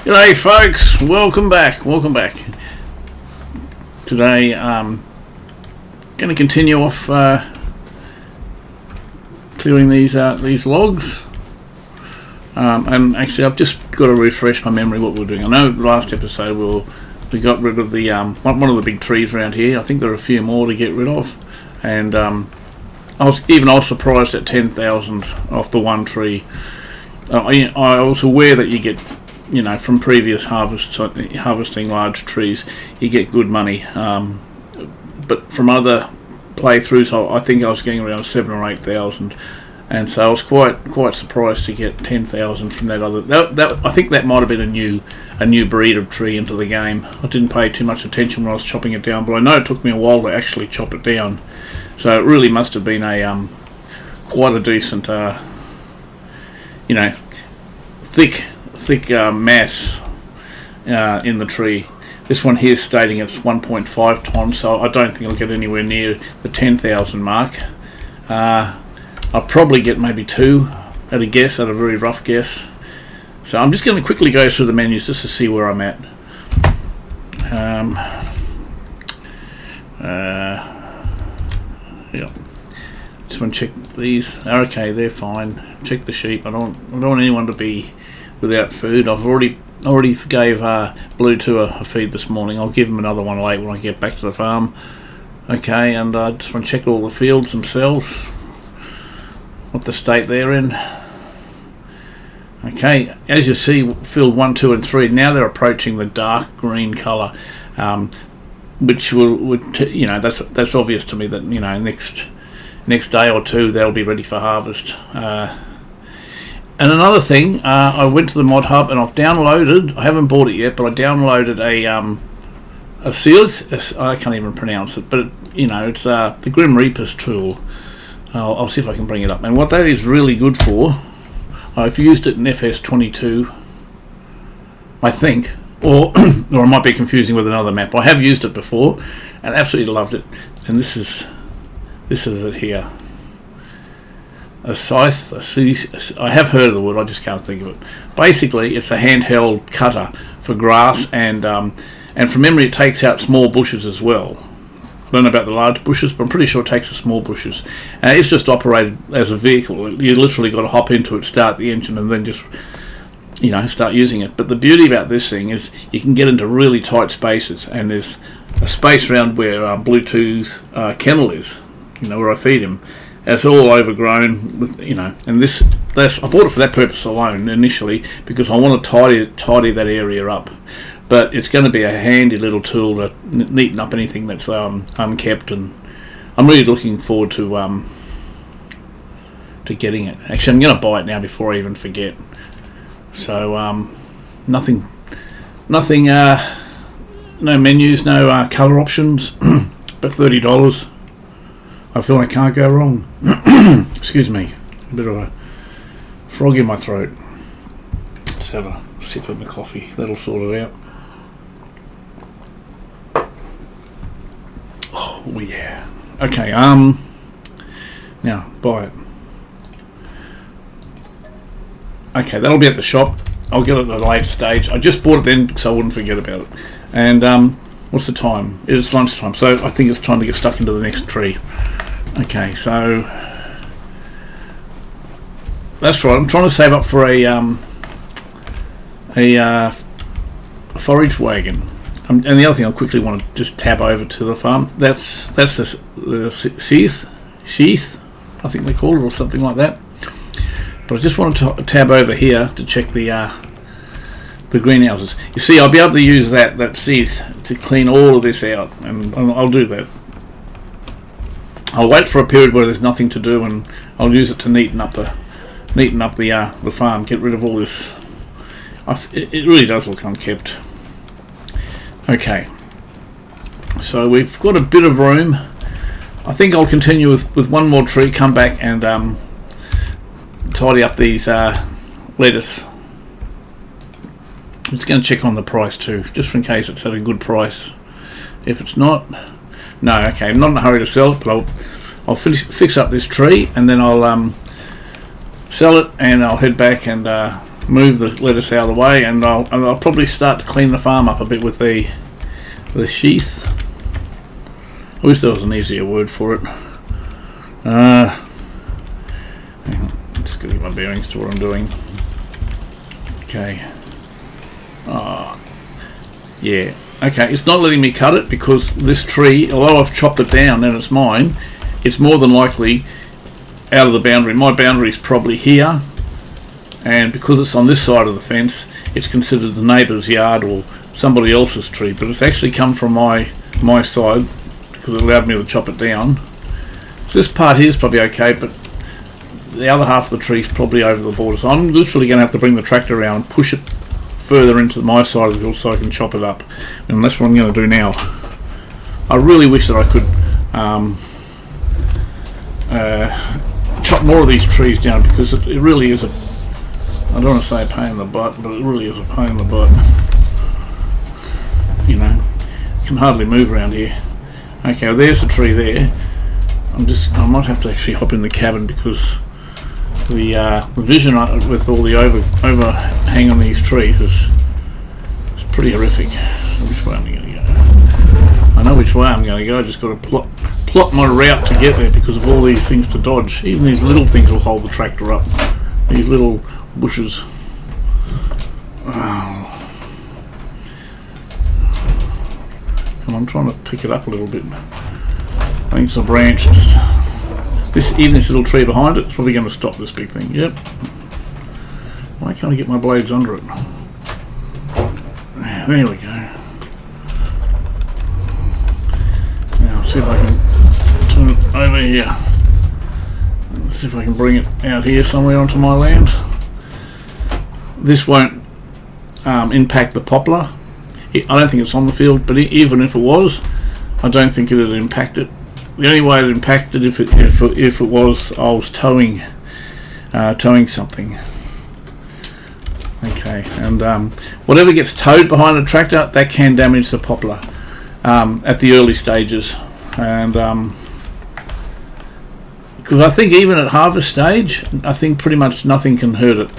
G'day folks, welcome back. Today going to continue off clearing these logs, and actually I've just got to refresh my memory what we're doing. I know last episode we got rid of the one of the big trees around here. I think there are a few more to get rid of, and I was surprised at 10,000 off the one tree. I was aware that you get, from previous harvesting large trees, you get good money. But from other playthroughs, I think I was getting around 7,000 or 8,000, and so I was quite surprised to get 10,000 from that other. I think that might have been a new breed of tree into the game. I didn't pay too much attention when I was chopping it down, but I know it took me a while to actually chop it down. So it really must have been a quite a decent, thick mass in the tree. This one here is stating it's 1.5 tons, so I don't think I'll get anywhere near the 10,000 mark. I'll probably get maybe 2 at a very rough guess. So I'm just going to quickly go through the menus just to see where I'm at. Yeah. Just want to check these. Okay, they're fine. Check the sheep. I don't want anyone to be without food. I've already gave Blue 2 a feed this morning. I'll give him another one late when I get back to the farm. Okay, and I just want to check all the fields themselves, what the state they're in. Okay, as you see, field 1, 2 and 3, now they're approaching the dark green colour, which that's obvious to me that next day or two they'll be ready for harvest. And another thing, I went to the mod hub and I've downloaded, I haven't bought it yet, but I downloaded a Sears, I can't even pronounce it, but it's the Grim Reaper's tool. I'll see if I can bring it up. And what that is really good for, I've used it in FS25, I think, or I might be confusing with another map. I have used it before and absolutely loved it. And this is it here. A scythe, I have heard of the word, I just can't think of it. Basically, it's a handheld cutter for grass, and from memory, it takes out small bushes as well. I don't know about the large bushes, but I'm pretty sure it takes the small bushes. It's just operated as a vehicle. You literally got to hop into it, start the engine, and then just start using it. But the beauty about this thing is you can get into really tight spaces, and there's a space around where Blue 2's kennel is, where I feed him. It's all overgrown with, and I bought it for that purpose alone initially, because I want to tidy that area up. But it's going to be a handy little tool to neaten up anything that's unkept, and I'm really looking forward to getting it. Actually, I'm going to buy it now before I even forget. So nothing, no menus, no colour options, but $30. I feel I can't go wrong. Excuse me, a bit of a frog in my throat. Let's have a sip of my coffee, that'll sort it out. Oh yeah. Okay, now buy it. Okay, that'll be at the shop. I'll get it at a later stage. I just bought it then because I wouldn't forget about it. And what's the time? It's lunchtime, so I think it's time to get stuck into the next tree. Okay, so that's right. I'm trying to save up for a forage wagon. And the other thing I quickly want to just tab over to the farm. That's the sheath, I think they call it, or something like that. But I just wanted to tab over here to check the greenhouses. You see, I'll be able to use that sheath to clean all of this out, and I'll do that. I'll wait for a period where there's nothing to do, and I'll use it to neaten up the farm, get rid of all this. It really does look unkept. Okay, so we've got a bit of room. I think I'll continue with one more tree, come back and tidy up these lettuce. I'm just going to check on the price too, just in case it's at a good price. If it's not, no, okay, I'm not in a hurry to sell it, but I'll fix up this tree, and then I'll sell it, and I'll head back and move the lettuce out of the way, and I'll probably start to clean the farm up a bit with the sheath. I wish there was an easier word for it. Just getting my bearings to what I'm doing. Okay. Yeah. Okay, it's not letting me cut it because this tree, although I've chopped it down and it's mine, it's more than likely out of the boundary. My boundary is probably here, and because it's on this side of the fence, it's considered the neighbour's yard or somebody else's tree, but it's actually come from my side because it allowed me to chop it down. So this part here is probably okay, but the other half of the tree is probably over the border, so I'm literally going to have to bring the tractor around and push it further into my side of the hill so I can chop it up, and that's what I'm going to do now. I really wish that I could chop more of these trees down, because it really is I don't want to say a pain in the butt, but it really is a pain in the butt. You know, you can hardly move around here. Okay, well, there's the tree there. I might have to actually hop in the cabin because the vision with all the overhang on these trees is pretty horrific. So which way am I going to go? I know which way I'm going to go. I just got to plot my route to get there because of all these things to dodge. Even these little things will hold the tractor up. These little bushes. Oh. Come on, I'm trying to pick it up a little bit. I think it's the branches. Even this little tree behind it's probably going to stop this big thing. Yep. Why can't I get my blades under it? There we go. Now I'll see if I can turn it over here. Let's see if I can bring it out here somewhere onto my land. This won't impact the poplar. I don't think it's on the field, but even if it was, I don't think it would impact it. The only way it impacted if it was I was towing something. Okay, and whatever gets towed behind a tractor, that can damage the poplar at the early stages, and because I think even at harvest stage, I think pretty much nothing can hurt it.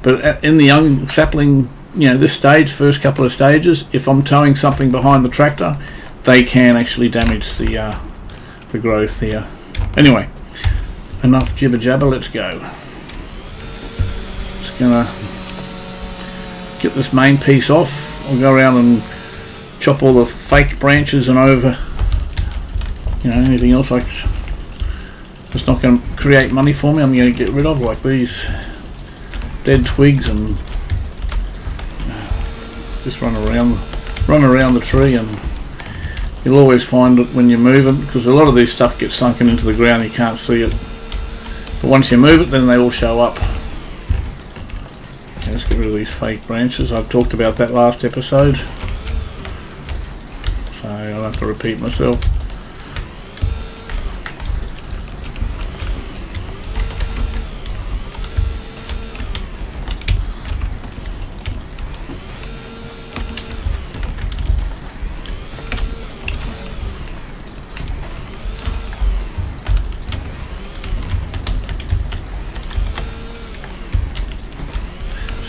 But in the young sapling, this stage, first couple of stages, if I'm towing something behind the tractor, they can actually damage the growth here. Anyway, enough jibber jabber, let's go. Just gonna get this main piece off. I'll go around and chop all the fake branches and over anything else it's not going to create money for me. I'm going to get rid of, like these dead twigs, and just run around the tree, and you'll always find it when you move it, because a lot of these stuff gets sunken into the ground, you can't see it, but once you move it, then they all show up. Okay, let's get rid of these fake branches. I've talked about that last episode, so I'll have to repeat myself.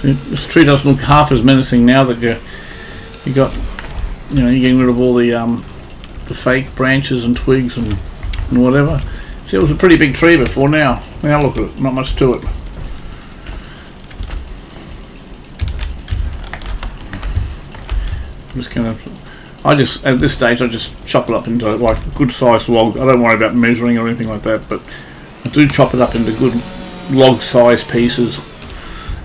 This tree doesn't look half as menacing now that you're getting rid of all the fake branches and twigs and whatever. See, it was a pretty big tree before. Now look at it, not much to it. At this stage I just chop it up into like a good sized log. I don't worry about measuring or anything like that, but I do chop it up into good log sized pieces.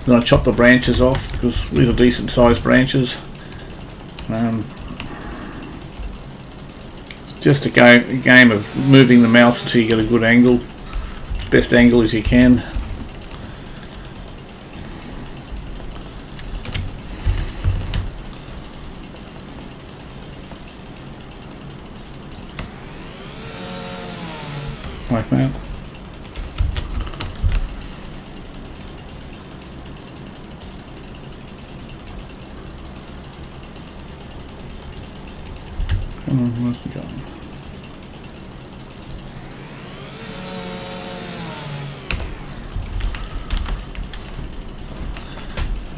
Then I chop the branches off because these are decent sized branches. Just a game of moving the mouse until you get a good angle, as best angle as you can. Like that. Where's it going?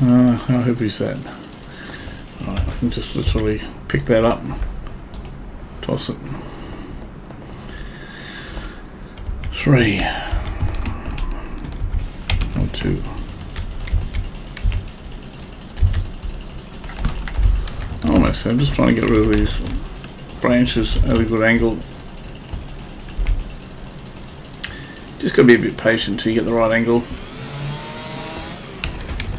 How heavy is that? Right, I can just literally pick that up, toss it. 3 or 2. Almost. I'm just trying to get rid of these branches at a good angle. Just got to be a bit patient till you get the right angle.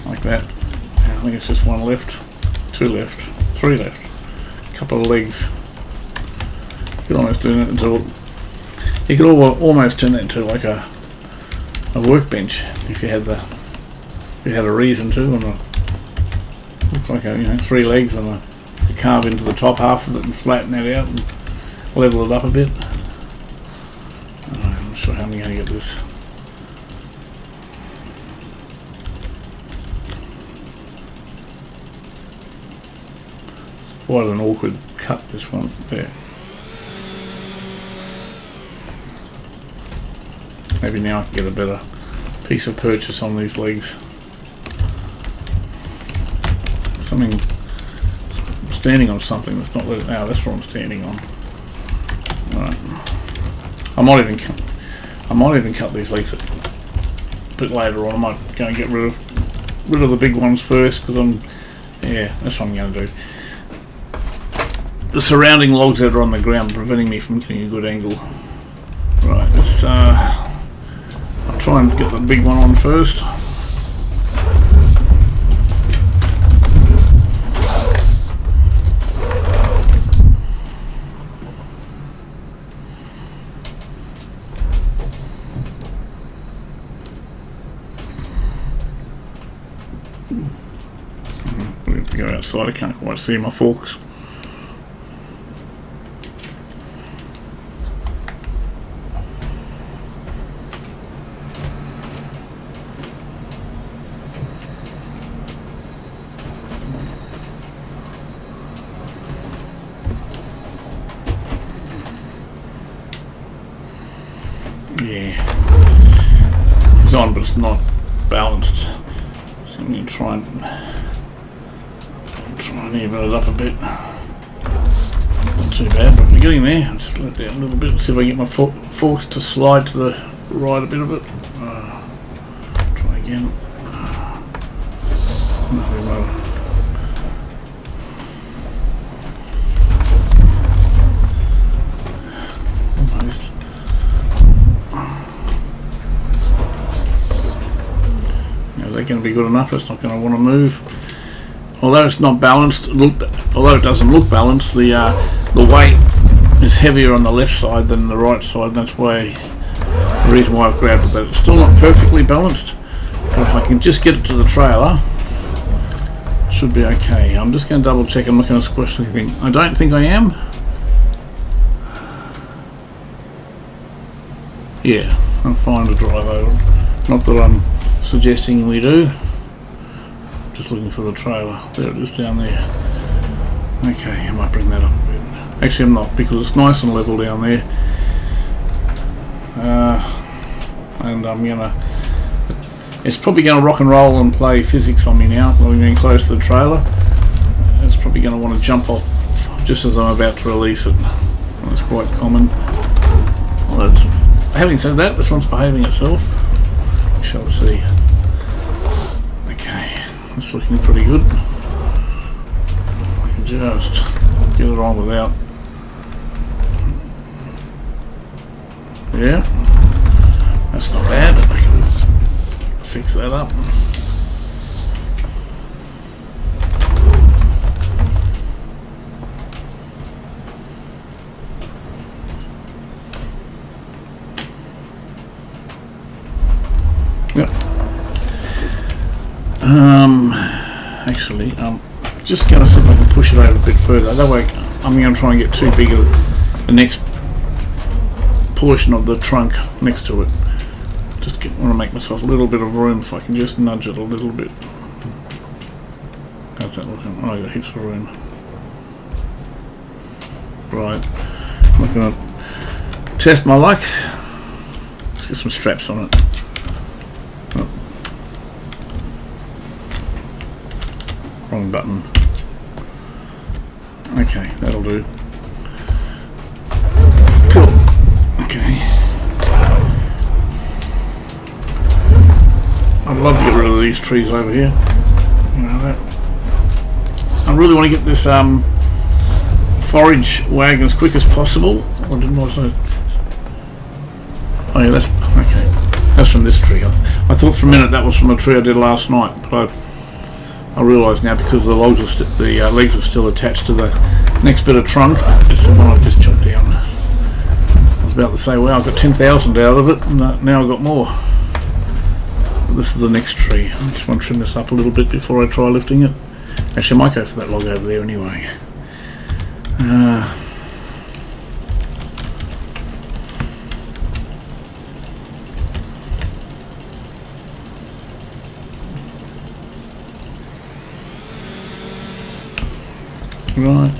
Like that. I think it's just 1 left, 2 left, 3 left. A couple of legs. You could almost do that into. You could almost turn that into like a workbench if you had a reason to. And looks like a 3 legs, and you carve into the top half of it and flatten that out and level it up a bit. I'm not sure how I'm going to get this. It's quite an awkward cut, this one there. Maybe now I can get a better piece of purchase on these legs. I'm standing on something that's not letting out. That's what I'm standing on. Right. I might even cut these legs a bit later on. I might go and get rid of the big ones first, because that's what I'm going to do. The surrounding logs that are on the ground are preventing me from getting a good angle. Right. Let's I'll try and get the big one on first. We have to go outside. I can't quite see my forks. Yeah, it's on, but it's not balanced. So I'm going to try and even it up a bit. It's not too bad, but we're getting there. I'll just let it down a little bit. See if I can get my forks to slide to the right a bit of it. Try again. Is that going to be good enough? It's not going to want to move. Although it's not balanced, although it doesn't look balanced, the weight is heavier on the left side than the right side, and that's why the reason why I've grabbed it. But it's still not perfectly balanced. But if I can just get it to the trailer, it should be okay. I'm just going to double check. I'm not going to squish anything. I don't think I am. Yeah, I'm fine to drive over. Not that I'm suggesting we do. Just looking for the trailer. There it is down there. Okay, I might bring that up a bit. Actually I'm not, because it's nice and level down there. And I'm gonna, it's probably gonna rock and roll and play physics on me now when we're getting close to the trailer. It's probably gonna want to jump off just as I'm about to release it. That's quite common. Well, having said that, this one's behaving itself. We shall see. Okay, it's looking pretty good. I can just get it on without. Yeah, that's not bad. I can fix that up. Yep. Actually, just going to see if I can push it over a bit further. That way, I'm going to try and get too big of the next portion of the trunk next to it. Just want to make myself a little bit of room if I can just nudge it a little bit. How's that looking? Oh, I got heaps of room. Right. I'm going to test my luck. Let's get some straps on it. Wrong button. Okay, that'll do. Cool. Okay. I'd love to get rid of these trees over here. You know that. I really want to get this forage wagon as quick as possible. I didn't want to. Oh yeah, that's okay. That's from this tree. I thought for a minute that was from a tree I did last night, but I realise now because the logs are the legs are still attached to the next bit of trunk. It's the one I've just chopped down. I was about to say, well, I've got 10,000 out of it, and now I've got more. But this is the next tree. I just want to trim this up a little bit before I try lifting it. Actually, I might go for that log over there anyway. Right.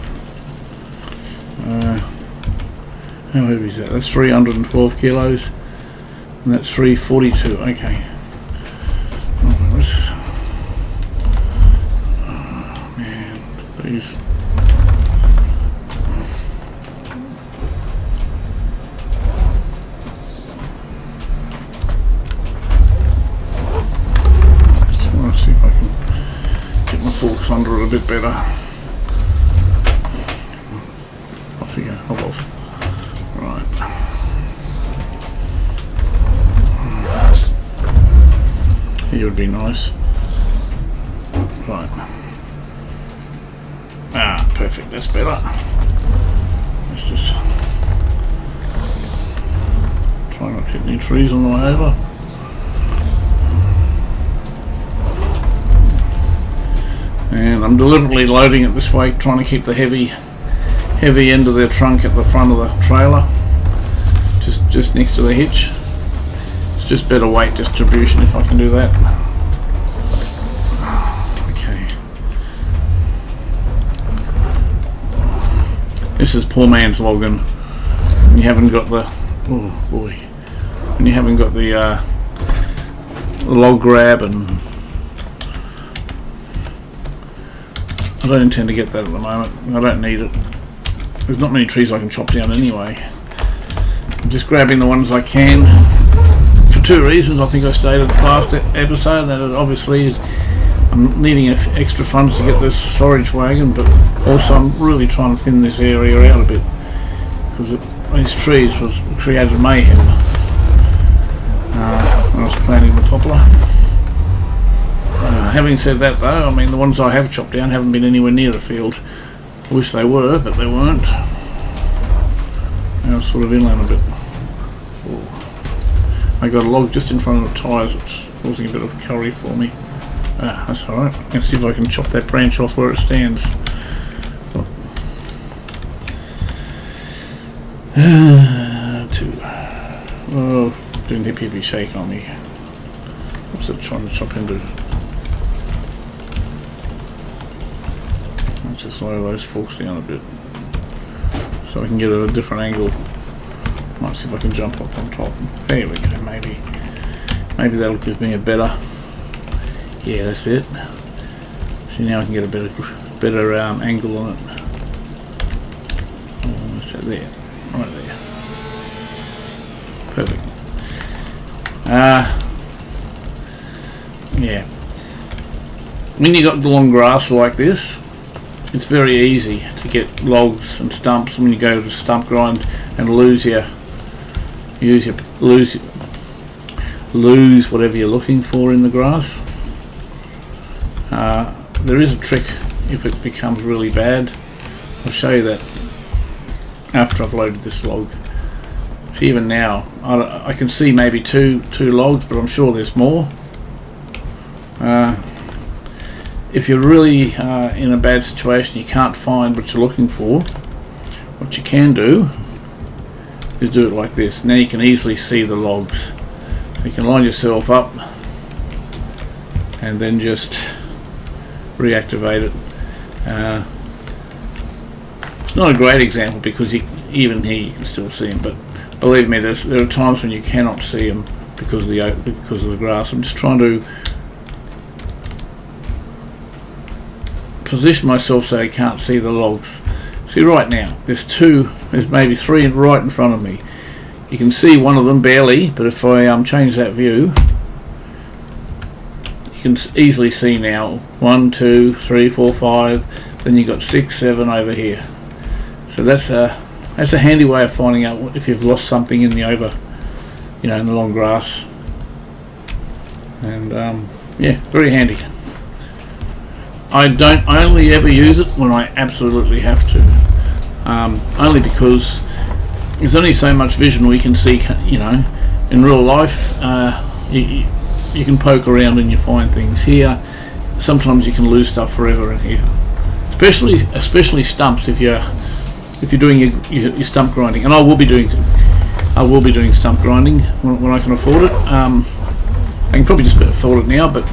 How heavy is that? That's 312 kilos. And that's 342. Okay. Oh man, please. Just want to see if I can get my forks under it a bit better. Off you go, hop off. Right. Here would be nice. Right. Ah, perfect, that's better. Let's just try not to hit any trees on the way over. And I'm deliberately loading it this way, trying to keep the heavy end of their trunk at the front of the trailer, just next to the hitch. It's just better weight distribution if I can do that. Okay. This is poor man's logging. And you haven't got the, oh boy, and you haven't got the log grab, and I don't intend to get that at the moment. I don't need it. There's not many trees I can chop down anyway. I'm just grabbing the ones I can for two reasons. I think I stated last episode that obviously I'm needing extra funds to get this storage wagon, but also I'm really trying to thin this area out a bit because these trees created mayhem when I was planting the poplar. Having said that though, I mean the ones I have chopped down haven't been anywhere near the field. I wish they were, but they weren't. Now it's sort of inland a bit. Oh. I got a log just in front of the tyres, it's causing a bit of curry for me. Ah, that's alright. Let's see if I can chop that branch off where it stands. Two. Oh, doing hippie shake on me. What's it trying to chop into? Let's just lower those forks down a bit so I can get at a different angle. Might see if I can jump up on top. There we go, maybe that'll give me a better, yeah, that's it. See, now I can get a better angle on it. Almost there, right there. Perfect. Yeah. When you got long grass like this, it's very easy to get logs and stumps when you go to stump grind and lose whatever you're looking for in the grass. There is a trick if it becomes really bad. I'll show you that after I've loaded this log. See, even now I can see maybe two logs, but I'm sure there's more. If you're really in a bad situation, you can't find what you're looking for, what you can do is do it like this. Now you can easily see the logs. You can line yourself up and then just reactivate it. It's not a great example because even here you can still see them, but believe me, there are times when you cannot see them because of the grass. I'm just trying to position myself so I can't see the logs. See, right now there's maybe 3 right in front of me. You can see one of them barely, but if I change that view, you can easily see now 1, 2, 3, 4, 5. Then you've got 6, 7 over here. So that's a handy way of finding out if you've lost something in the in the long grass. And yeah, very handy. I only ever use it when I absolutely have to. Only because there's only so much vision we can see, in real life. You can poke around and you find things. Here, sometimes you can lose stuff forever in here. Especially stumps if you're doing your stump grinding. And I will be doing stump grinding when I can afford it. I can probably just afford it now, but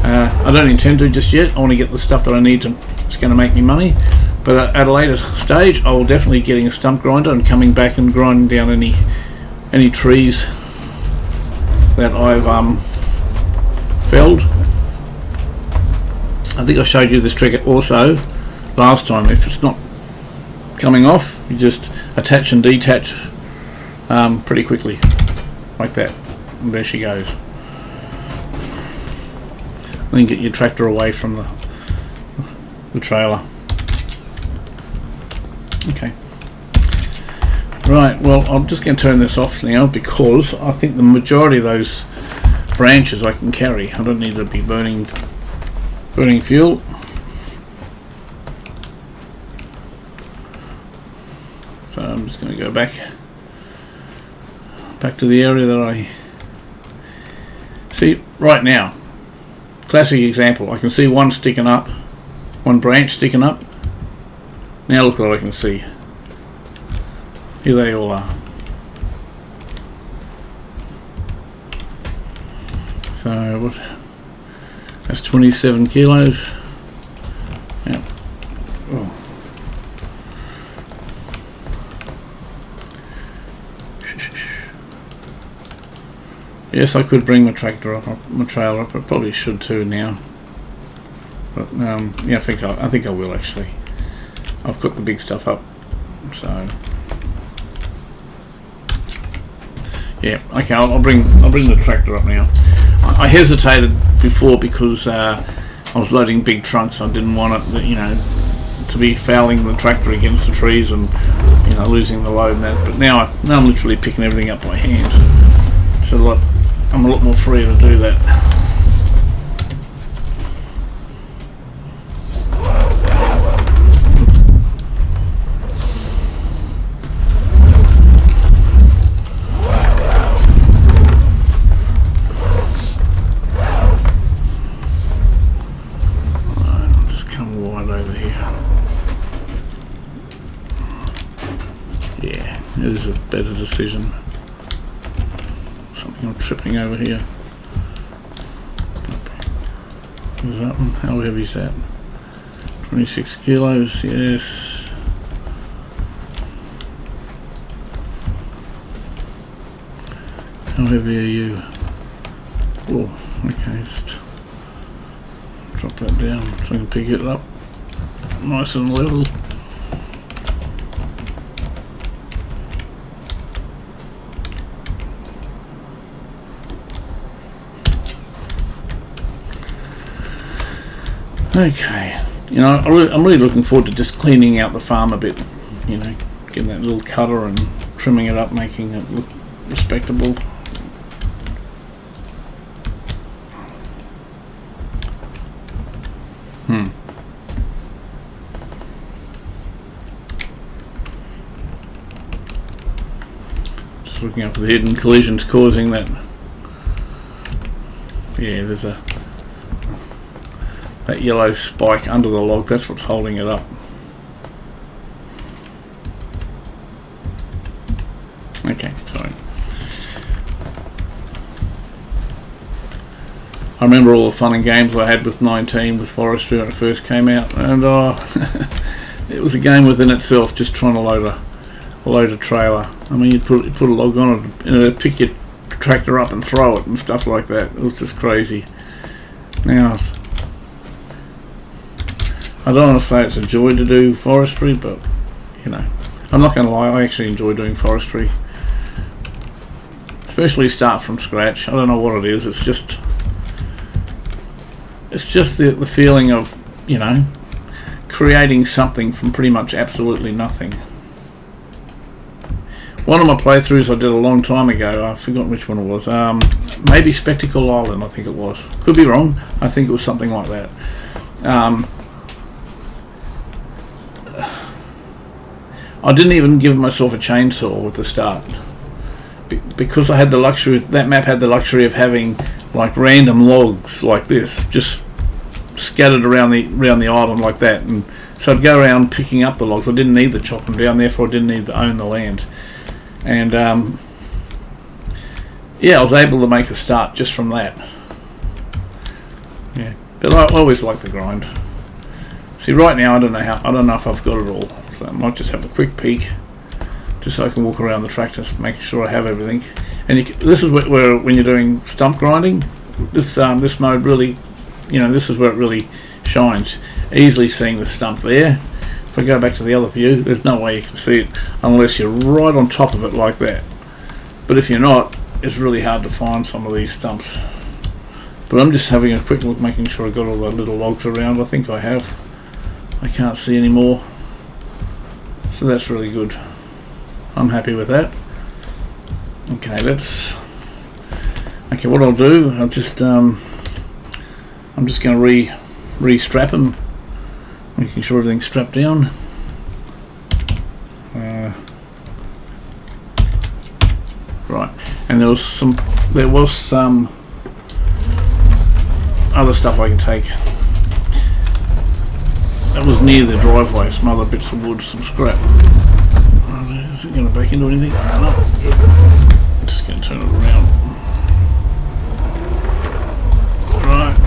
I don't intend to just yet. I want to get the stuff that I need it's going to make me money. But at a later stage, I will definitely be getting a stump grinder and coming back and grinding down any trees that I've felled. I think I showed you this trick also last time. If it's not coming off, you just attach and detach pretty quickly, like that. And there she goes. Then get your tractor away from the trailer. Okay. Right, well, I'm just going to turn this off now because I think the majority of those branches I can carry. I don't need to be burning fuel. So I'm just going to go back to the area that I see right now. Classic example. I can see one branch sticking up. Now look what I can see. Here they all are. So that's 27 kilos. Yeah. Oh. Yes, I could bring my tractor up, my trailer up. I probably should too now. But yeah, I think I will actually. I've got the big stuff up, so yeah. Okay, I'll bring the tractor up now. I hesitated before because I was loading big trunks. I didn't want it, to be fouling the tractor against the trees and losing the load and that. But now I'm literally picking everything up by hand. I'm a lot more free to do that. It is a better decision. Something I'm tripping over here. What's that one? How heavy is that? 26 kilos, yes. How heavy are you? Oh, okay, just drop that down so I can pick it up nice and level. Okay, I'm really looking forward to just cleaning out the farm a bit, getting that little cutter and trimming it up, making it look respectable. Just looking up for the hidden collisions causing that. Yeah, there's that yellow spike under the log, that's what's holding it up. Okay, sorry. I remember all the fun and games I had with 19 with forestry when it first came out, and it was a game within itself, just trying to load a trailer. I mean, you'd put a log on it and it'd pick your tractor up and throw it and stuff like that. It was just crazy. Now I don't want to say it's a joy to do forestry, but you know, I'm not going to lie, I actually enjoy doing forestry, especially start from scratch. I don't know what it is. It's just the feeling of, you know, creating something from pretty much absolutely nothing. One of my playthroughs I did a long time ago, I've forgotten which one it was, maybe Spectacle Island, I think it was. Could be wrong, I think it was something like that. I didn't even give myself a chainsaw at the start, because I had the luxury, that map had the luxury of having like random logs like this, just scattered around the island like that, and so I'd go around picking up the logs. I didn't need to chop them down, therefore I didn't need to own the land. And yeah, I was able to make a start just from that. Yeah, but I always like the grind. See, right now I don't know if I've got it all, so I might just have a quick peek, just so I can walk around the track, just make sure I have everything. And this is where when you're doing stump grinding, this mode really, you know, this is where it really shines. Easily seeing the stump there. If I go back to the other view, there's no way you can see it unless you're right on top of it like that. But if you're not, it's really hard to find some of these stumps. But I'm just having a quick look, making sure I've got all the little logs around. I think I have. I can't see any more. So that's really good. I'm happy with that. Okay, okay, what I'll do, I'm just going to re-strap them, making sure everything's strapped down. Right, and there was some other stuff I can take. That was near the driveway, some other bits of wood, some scrap. Is it going to break into anything? No. I'm just going to turn it around. Right.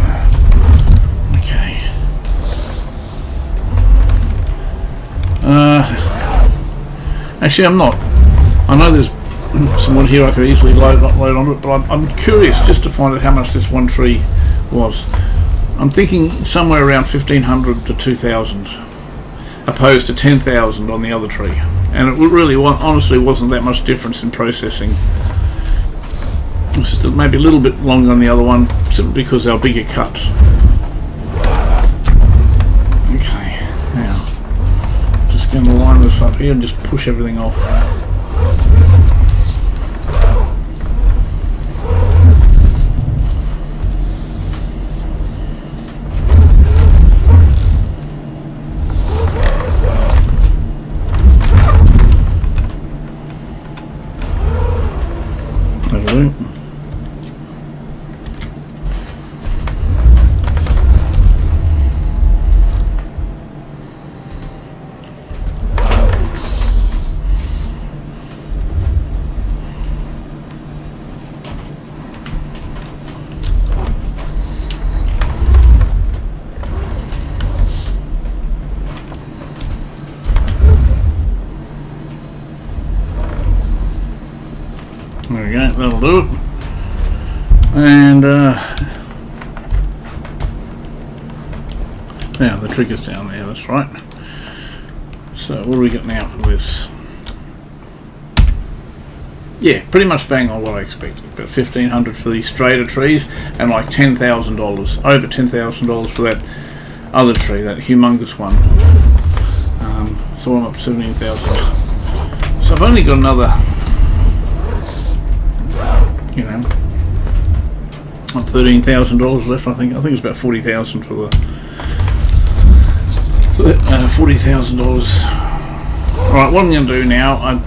Okay. Actually, I'm not. I know there's some wood here I could easily load on it, but I'm curious just to find out how much this one tree was. I'm thinking somewhere around 1,500 to 2,000, opposed to 10,000 on the other tree. And it really, honestly, wasn't that much difference in processing. It's just maybe a little bit longer on the other one, simply because they were bigger cuts. Okay, now, just going to line this up here and just push everything off. There we go, that'll do it. And now the trigger's down there, that's right. So what do we got now for this? Yeah, pretty much bang on what I expected. About 1,500 for these straighter trees, and like $10,000, over $10,000 for that other tree, that humongous one. So I'm up 17,000. So I've only got another, you know, $13,000 left. I think it's about 40,000 for the $40,000. All right, what I'm going to do now, I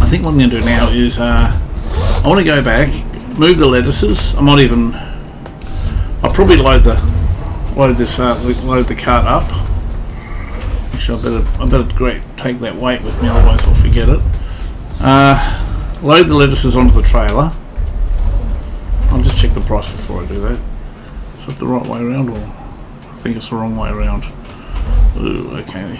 think what I'm going to do now is I want to go back, move the lettuces. I'll probably load the cart up. Actually, I better take that weight with me, otherwise I'll forget it. Load the lettuces onto the trailer. I'll just check the price before I do that. Is that the right way around, or I think it's the wrong way around? Ooh, okay.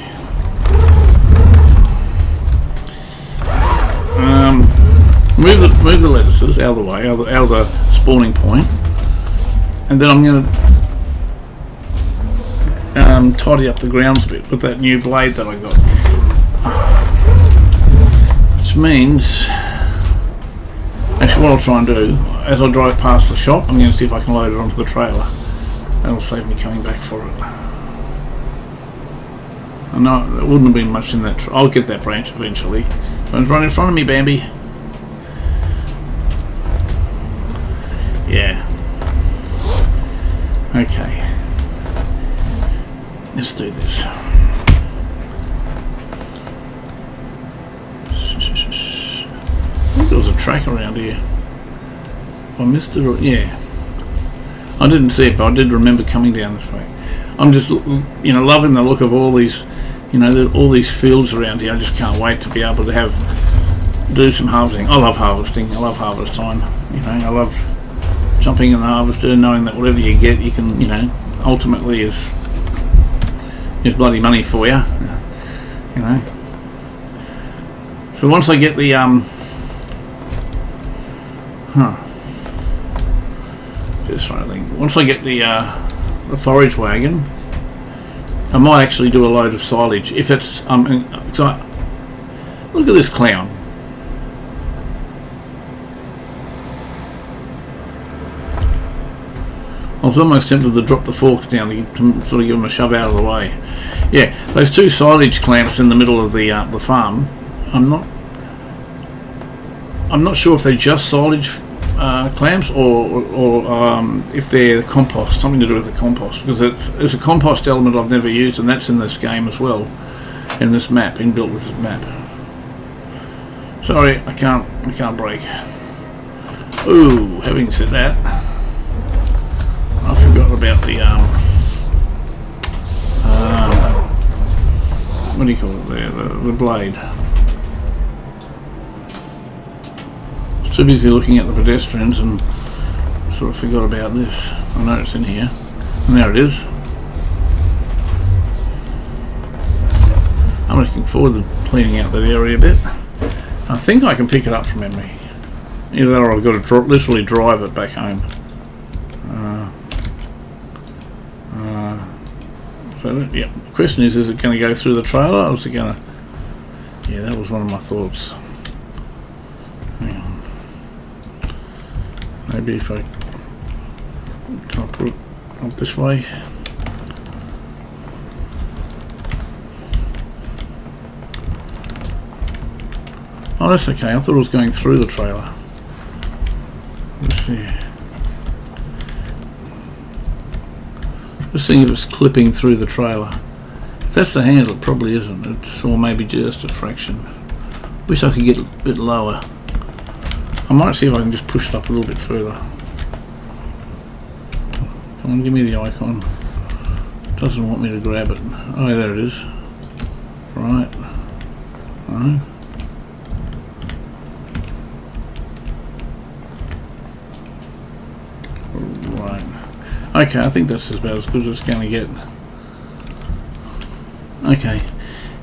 Move the lettuces out of the way, out of the spawning point, and then I'm going to tidy up the grounds a bit with that new blade that I got. Which means, actually what I'll try and do, as I drive past the shop, I'm going to see if I can load it onto the trailer. That'll save me coming back for it. I know there wouldn't have been much in that. I'll get that branch eventually. Don't run in front of me, Bambi. Yeah. Okay. Let's do this. I think there was a track around here. I missed it, or yeah. I didn't see it, but I did remember coming down this way. I'm just, you know, loving the look of all these, you know, all these fields around here. I just can't wait to be able to do some harvesting. I love harvesting. I love harvest time. You know, I love jumping in the harvester and knowing that whatever you get, you can, you know, ultimately is bloody money for you. You know. So once I get the once I get the forage wagon, I might actually do a load of silage if it's look at this clown. I was almost tempted to drop the forks down to sort of give them a shove out of the way. Yeah, those two silage clamps in the middle of the farm. I'm not sure if they're just silage clamps or if they're compost, something to do with the compost, because it's a compost element I've never used, and that's in this game as well, in this map, inbuilt with this map. Sorry, I can't brake. Ooh, having said that, I forgot about the what do you call it there? The blade. Too busy looking at the pedestrians and sort of forgot about this. I know it's in here, and there it is. I'm looking forward to cleaning out that area a bit. I think I can pick it up from memory. Either that or I've got to literally drive it back home. So yeah, the question is it going to go through the trailer, or is it going to... Yeah, that was one of my thoughts. Hang on. Maybe if I put it up this way. Oh, that's okay. I thought it was going through the trailer. Let's see. Just seeing if it's clipping through the trailer. If that's the handle, it probably isn't. It's, or maybe just a fraction. Wish I could get a bit lower. I might see if I can just push it up a little bit further. Come on, give me the icon. It doesn't want me to grab it. Oh, there it is. Right. Right. Okay, I think that's about as good as it's going to get. Okay.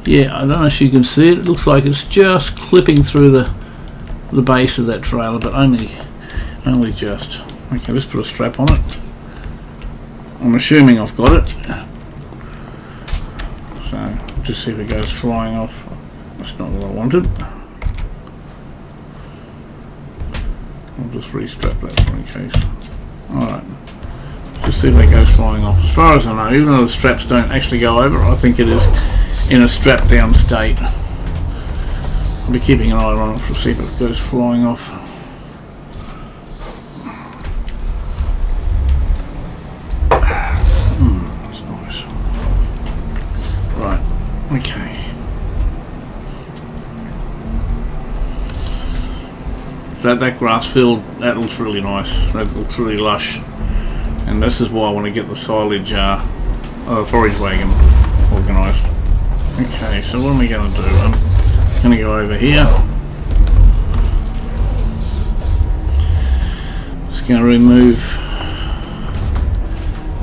Yeah, I don't know if you can see it. It looks like it's just clipping through the base of that trailer, but only just. Okay, let's put a strap on it. I'm assuming I've got it. So, just see if it goes flying off. That's not what I wanted. I'll just restrap that for in case. Alright. Just see if that goes flying off. As far as I know, even though the straps don't actually go over, I think it is in a strap down state. I'll be keeping an eye on it to see if it goes flying off. That's nice. Right, okay. So that grass field, that looks really nice. That looks really lush. And this is why I want to get the silage, forage wagon organised. Okay, so what am I going to do? I'm going to go over here. Just going to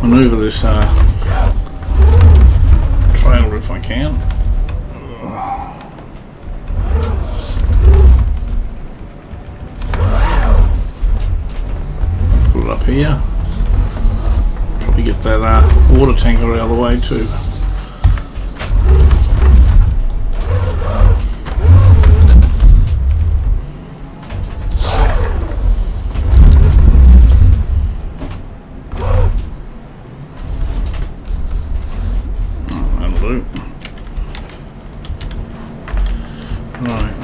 maneuver this trailer if I can. Put it up here. get that water tanker out of the way too. Right,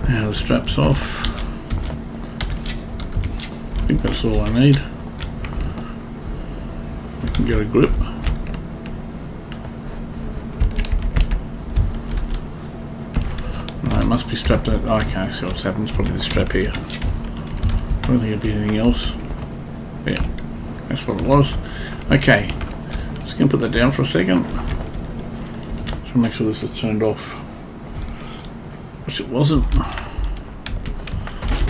now the strap's off. I think that's all I need. I can get a grip. No, it must be strapped in. Okay, see what's happened. It's probably the strap here. I don't think it'd be anything else. Yeah, that's what it was. Okay, just gonna put that down for a second. Just make sure this is turned off. Which it wasn't.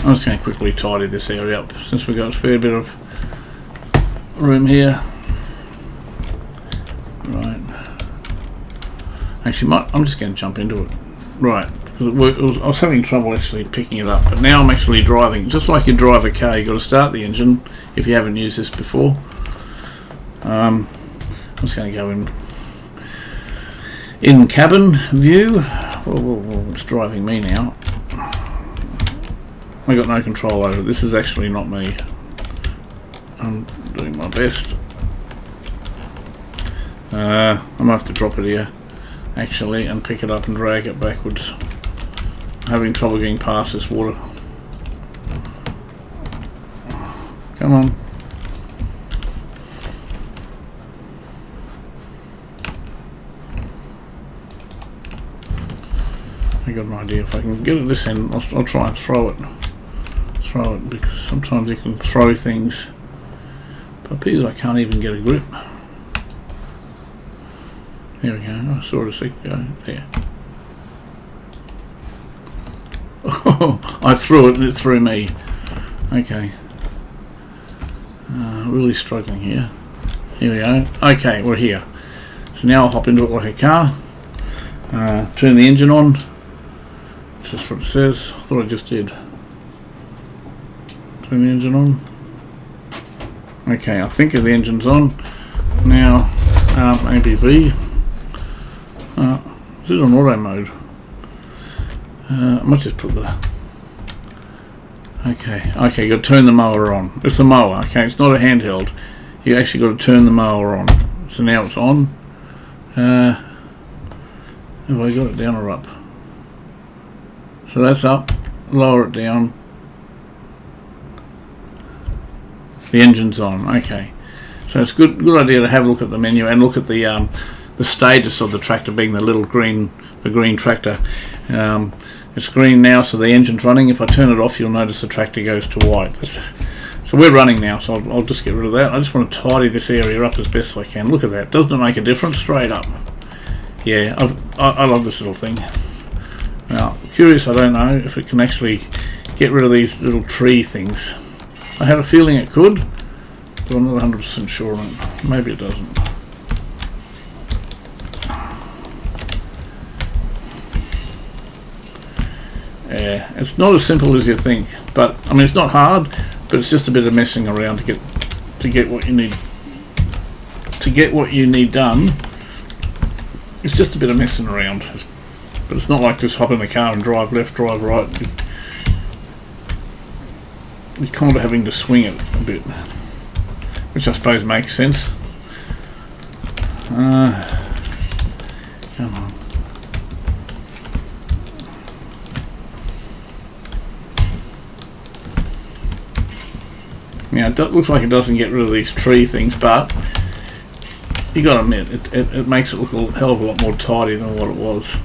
I'm just going to quickly tidy this area up since we've got a fair bit of room here. Right. Actually, I'm just going to jump into it. Right, because I was having trouble actually picking it up, but now I'm actually driving. Just like you drive a car, you've got to start the engine if you haven't used this before. I'm just going to go in cabin view. Whoa, it's driving me now. I got no control over it. This is actually not me. I'm doing my best. I'm gonna have to drop it here actually and pick it up and drag it backwards. I'm having trouble getting past this water. Come on. I got an idea. If I can get it this end, I'll try and throw it. Throw it, because sometimes you can throw things. But because I can't even get a grip. There we go. I saw it a second ago. There. Oh, I threw it and it threw me. Okay. Really struggling here. Here we go. Okay, we're here. So now I'll hop into it like a car. Turn the engine on. Just what it says. I thought I just did. Turn the engine on. Okay, I think the engine's on. Now, ABV. This is on auto mode. I might just put the... Okay, you got to turn the mower on. It's the mower, okay, it's not a handheld. You actually got to turn the mower on. So now it's on. Have I got it down or up? So that's up. Lower it down. The engine's on. Okay, so it's good idea to have a look at the menu and look at the status of the tractor, being the green tractor. It's green now, so the engine's running. If I turn it off, you'll notice the tractor goes to white. So we're running now, so I'll just get rid of that. I just want to tidy this area up as best I can. Look at that. Doesn't it make a difference? Straight up. Yeah, I love this little thing. Now, curious, I don't know if it can actually get rid of these little tree things. I had a feeling it could, but I'm not 100% sure on it. Maybe it doesn't. Yeah, it's not as simple as you think, but I mean it's not hard, but it's just a bit of messing around to get what you need done. It's just a bit of messing around, but it's not like just hop in the car and drive left, drive right. You're kind of having to swing it a bit, which I suppose makes sense. Come on. Now it looks like it doesn't get rid of these tree things, but you got to admit it makes it look a hell of a lot more tidy than what it was.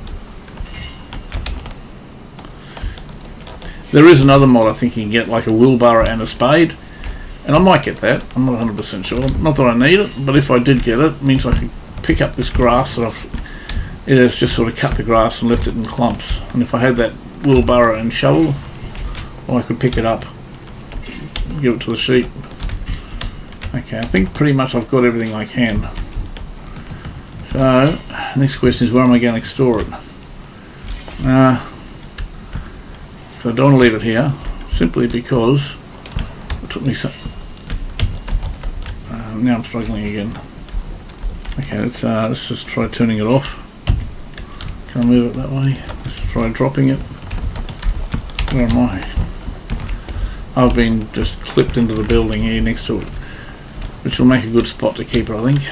There is another mod I think you can get, like a wheelbarrow and a spade, and I might get that. I'm not 100% sure. Not that I need it, but if I did get it, it means I could pick up this grass that it has just sort of cut the grass and left it in clumps. And if I had that wheelbarrow and shovel, well, I could pick it up, give it to the sheep. Okay, I think pretty much I've got everything I can. So, next question is, where am I going to store it? So I don't want to leave it here, simply because it took me some... now I'm struggling again. Okay, let's just try turning it off. Can I move it that way? Let's try dropping it. Where am I? I've been just clipped into the building here next to it, which will make a good spot to keep it, I think.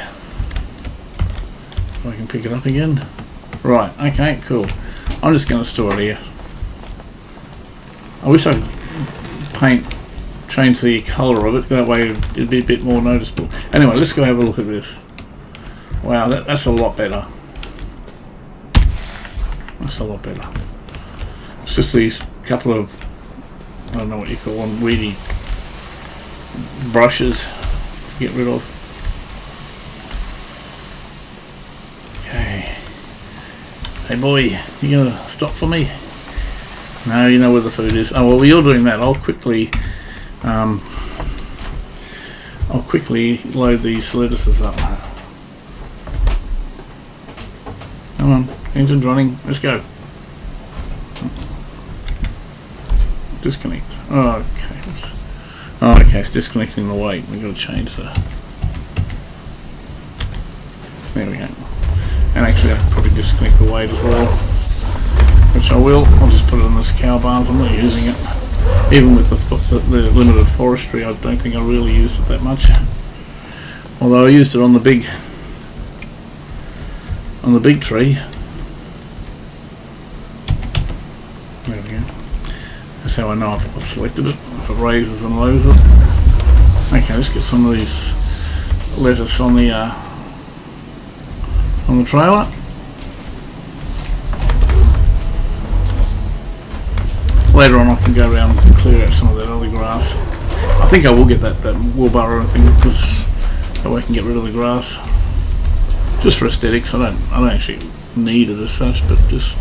If I can pick it up again. Right, okay, cool. I'm just going to store it here. I wish I could change the colour of it, that way it'd be a bit more noticeable. Anyway, let's go have a look at this. Wow, that's a lot better. That's a lot better. It's just these couple of, I don't know what you call them, weedy brushes to get rid of. Okay. Hey boy, you gonna stop for me? No, you know where the food is. Oh well, you're doing that. I'll quickly load these lettuces up. Come on, engine's running. Let's go. Disconnect. Oh, okay. Oh, okay, it's disconnecting the weight. We've got to change that. There we go. And actually, I can probably disconnect the weight as well, which I will. I'll just put it on this cow barns. I'm not using it. Even with the limited forestry, I don't think I really used it that much. Although I used it on the big tree. There we go. That's how I know I've selected it. If it raises and lowers it. Okay, let's get some of these lettuce on the trailer. Later on I can go around and clear out some of that other grass. I think I will get that wheelbarrow thing because that way I can get rid of the grass. Just for aesthetics. I don't actually need it as such, but just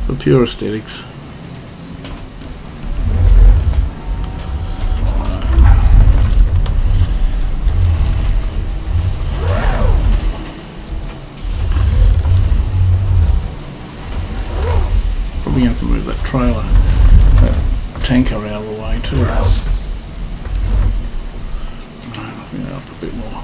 for pure aesthetics. Probably have to move that trailer, that tanker out of the way too. Yeah, up a bit more.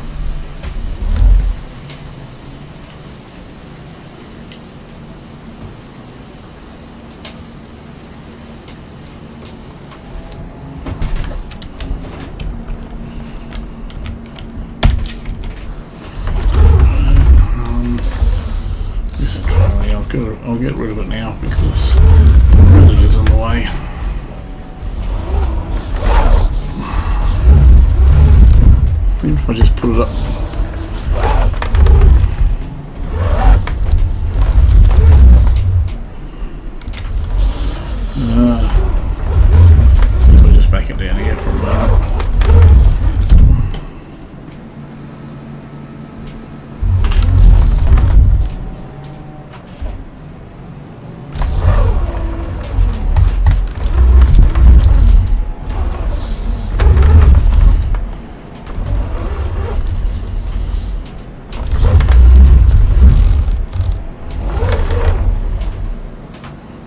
I'll get rid of it now because it really is in the way. Even if I just put it up. I'll just back it down here for a moment.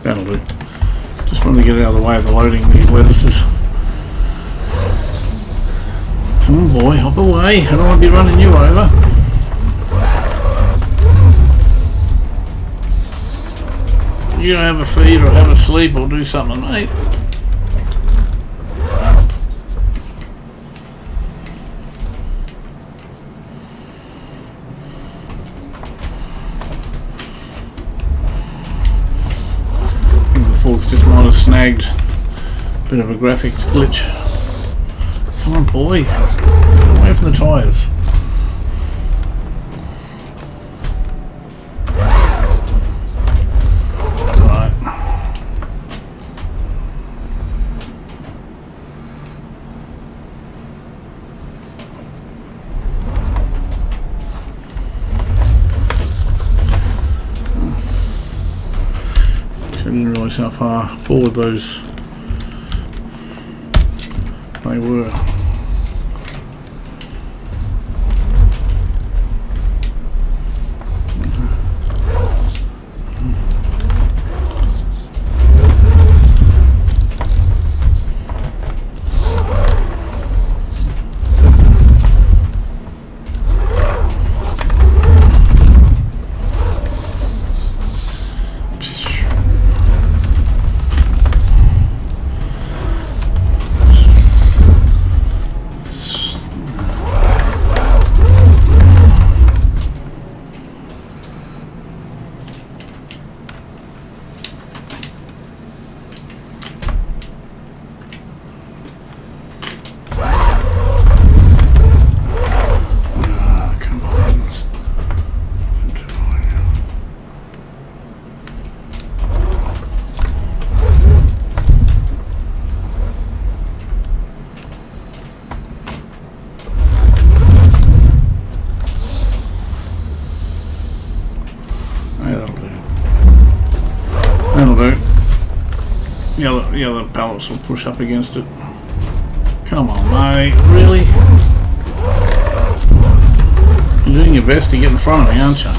That'll do. Just wanted to get out of the way of the loading these lettuces. Come on boy, hop away. I don't want to be running you over. You don't have a feed or have a sleep or do something, mate. Just might have snagged a bit of a graphics glitch. Come on boy, get away from the tyres. Right. I didn't realise how far forward those they were. the other pallets will push up against it. Come on, mate, really? You're doing your best to get in front of me, aren't you?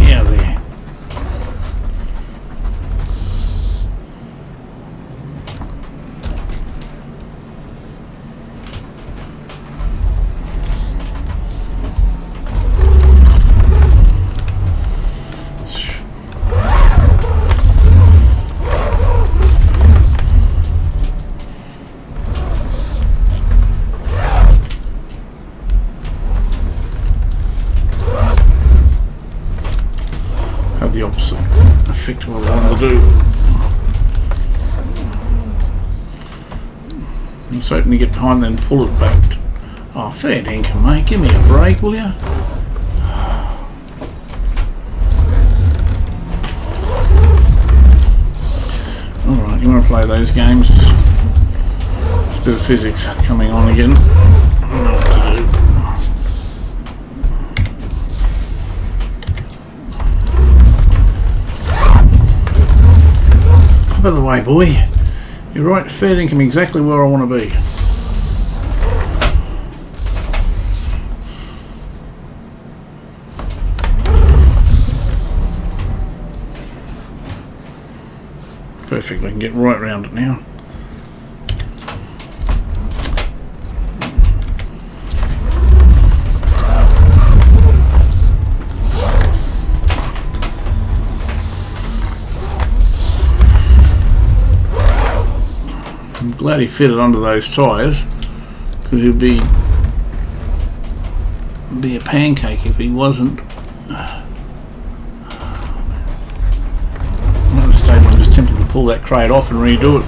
Yeah, there. The opposite effect of what I wanted to do. I'm just hoping to get behind then pull it back. Oh, fair dinkum, mate. Give me a break, will you? Alright, you want to play those games? It's a bit of physics coming on again. I don't know what to do. By the way, boy, you're right, fair dinkum exactly where I want to be. Perfect, I can get right round it now. I'm glad he fitted onto those tyres, because he'd be a pancake if he wasn't. At the stage I'm just tempted to pull that crate off and redo it.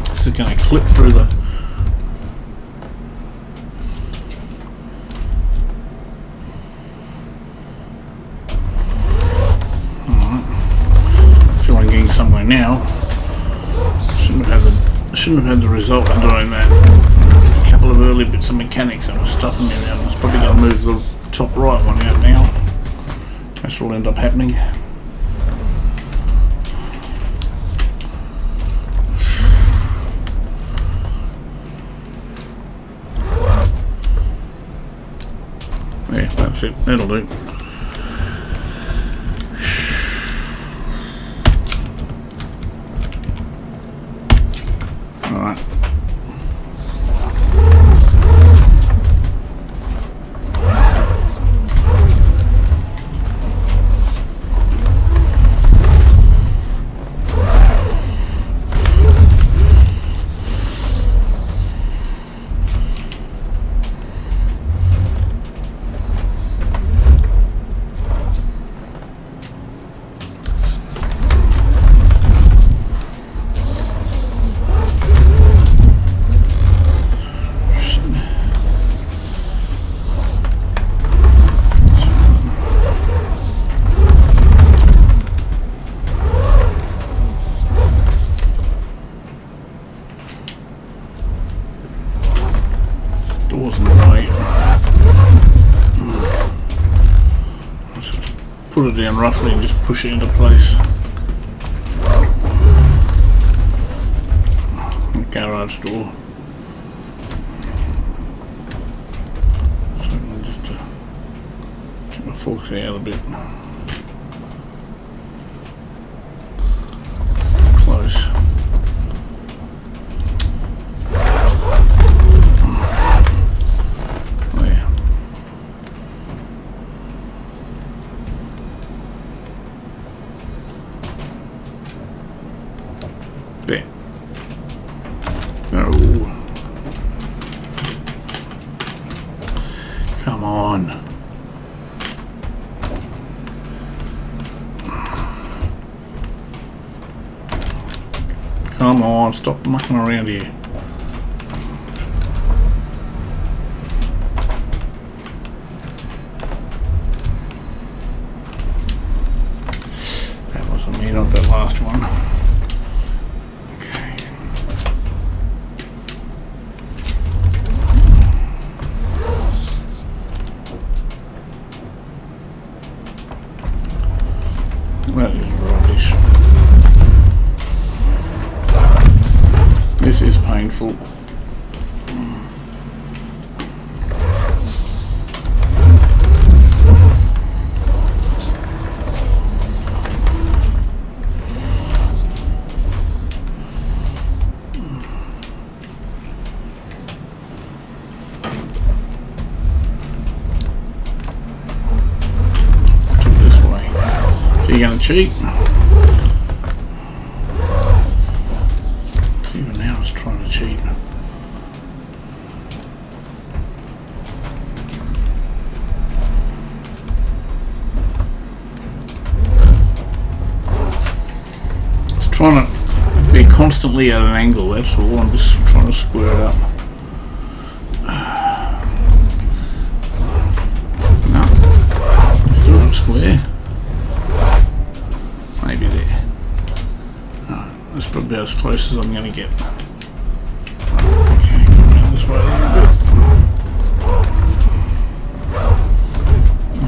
This is going to clip through the... Alright. I feel like getting somewhere now. Shouldn't have had the result of doing that. A couple of early bits of mechanics that was stuffing me around. I was probably going to move the top right one out now. That's what will end up happening. Yeah, that's it. That'll do. Alright. Doors in the way. Just put it down roughly and just push it into place. The garage door. So just forks out a bit. Close. There. There. No. Come on. Come on, stop mucking around here. That wasn't me, not that last one. Okay. That is rubbish. This is painful. This way. Are you going to cheat? Trying to cheat. It's trying to be constantly at an angle, that's all. I'm just trying to square it up. No, still not square. Maybe there. No, that's probably about as close as I'm going to get. This way a little bit.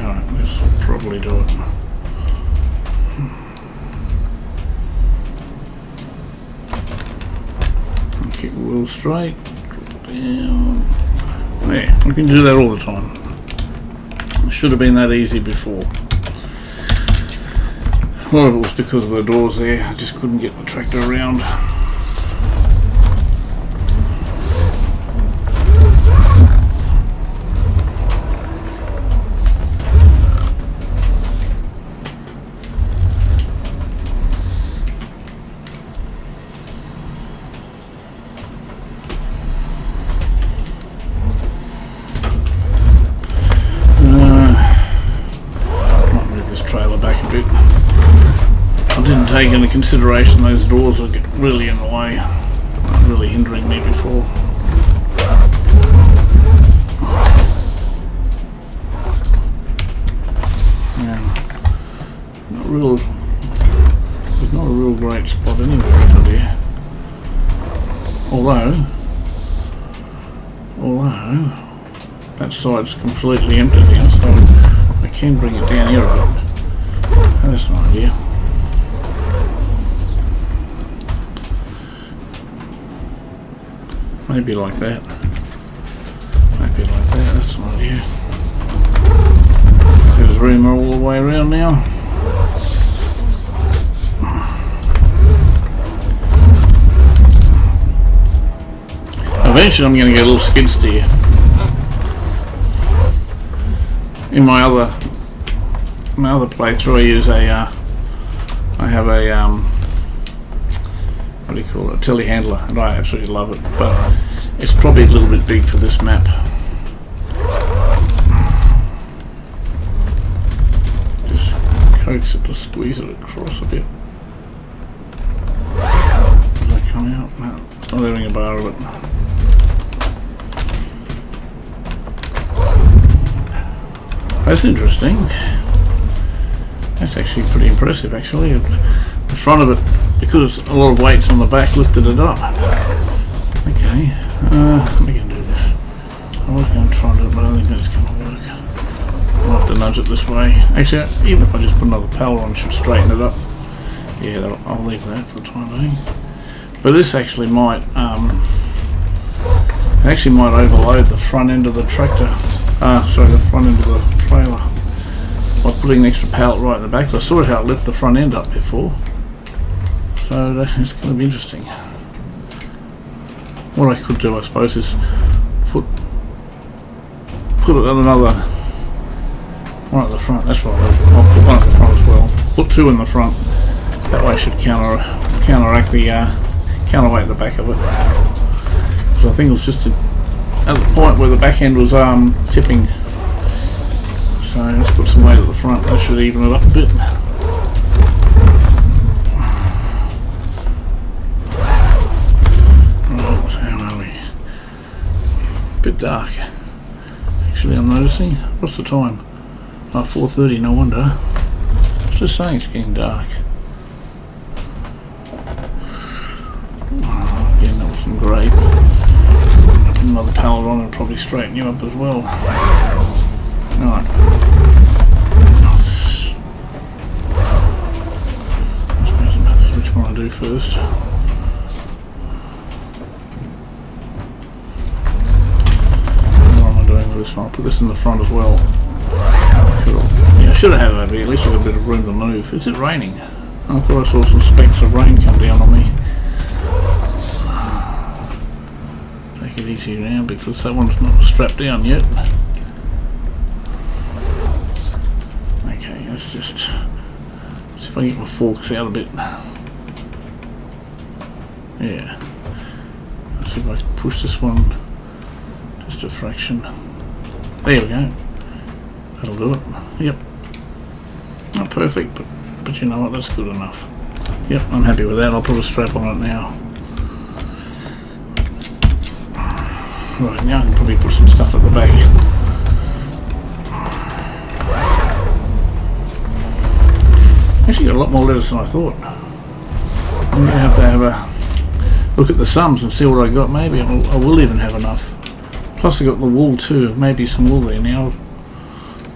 Alright, this will probably do it. Keep the wheel straight, drop down. There, I can do that all the time. It should have been that easy before. A lot of it was because of the doors there, I just couldn't get the tractor around. Take into consideration those doors are really in the way, really hindering me before. Yeah, there's not a real great spot anywhere around here. Although that side's completely empty now, so I can bring it down here a bit. That's an idea. Maybe like that. Maybe like that, that's an idea. There's room all the way around now. Eventually I'm going to get a little skid steer. In my other playthrough I use I have a what do you call it, a telehandler, and I absolutely love it, but it's probably a little bit big for this map. Just coax it to squeeze it across a bit. Does that come out? No, it's not having a bar of it. That's interesting. That's actually pretty impressive, actually. The front of it, because a lot of weight's on the back, lifted it up. Okay, how am I going to do this? I was going to try and do it, but I don't think that's going to work. I'll have to nudge it this way. Actually, even if I just put another pallet on, it should straighten it up. Yeah, I'll leave that for the time being. But this actually might, overload the front end of the tractor. Sorry, the front end of the trailer. by putting an extra pallet right in the back. So I saw how it left the front end up before. So that's going to be interesting. What I could do, I suppose, is put it on another one at the front. That's what I'll put one at the front as well. Put two in the front. That way it should counteract the counterweight the back of it. So I think it was just at the point where the back end was tipping. So let's put some weight at the front. That should even it up a bit. Right, so how are we? A bit dark. Actually, I'm noticing. What's the time? Oh, 4:30. No wonder. I was just saying it's getting dark. Oh, again, that wasn't great. Put another pallet on and probably straighten you up as well. Right. I suppose it matters which one I do first. What am I doing with this one? I'll put this in the front as well. Yeah, I should have had it over here. At least I've got a bit of room to move. Is it raining? I thought I saw some specks of rain come down on me. Take it easy now because that one's not strapped down yet. Okay, let's just see if I can get my forks out a bit. Yeah. Let's see if I can push this one just a fraction. There we go. That'll do it. Yep. Not perfect, but you know what, that's good enough. Yep, I'm happy with that. I'll put a strap on it now. Right, now I can probably put some stuff at the back. Actually got a lot more lettuce than I thought. I'm going to have a look at the sums and see what I got. Maybe I will even have enough. Plus I got the wool too. Maybe some wool there now.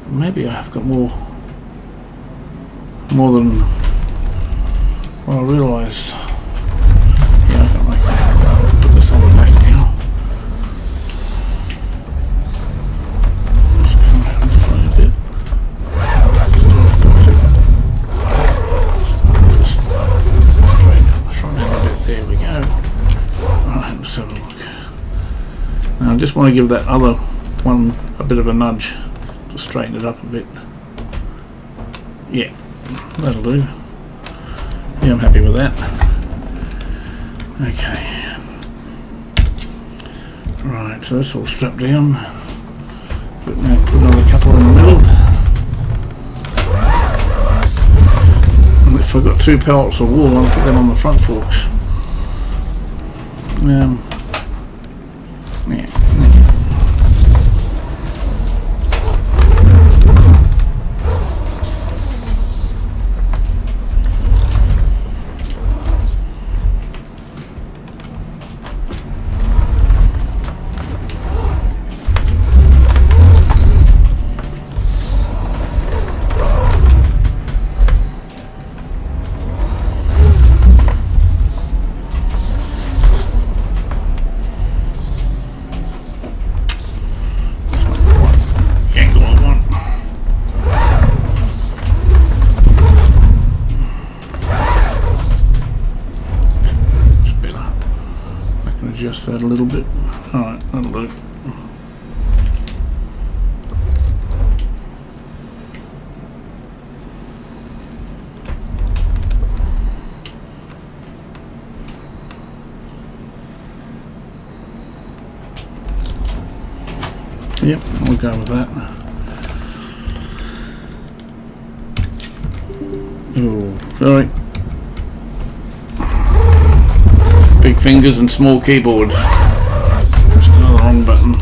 Maybe I have got more than what I realised. Yeah, I can put this on the back now. Just come around this way a bit. Straight up the front end a bit. There we go. Alright, let's have a look. Now I just want to give that other one a bit of a nudge. Just straighten it up a bit. Yeah, that'll do. Yeah, I'm happy with that. Okay. Right, so that's all strapped down. But now put another couple in the middle. And if I've got two pallets of wool, I'll put them on the front forks. Yeah. Adjust that a little bit. Alright, that'll do. Yep, I'll go with that. Oh, sorry. Big fingers and small keyboards. Just another wrong button.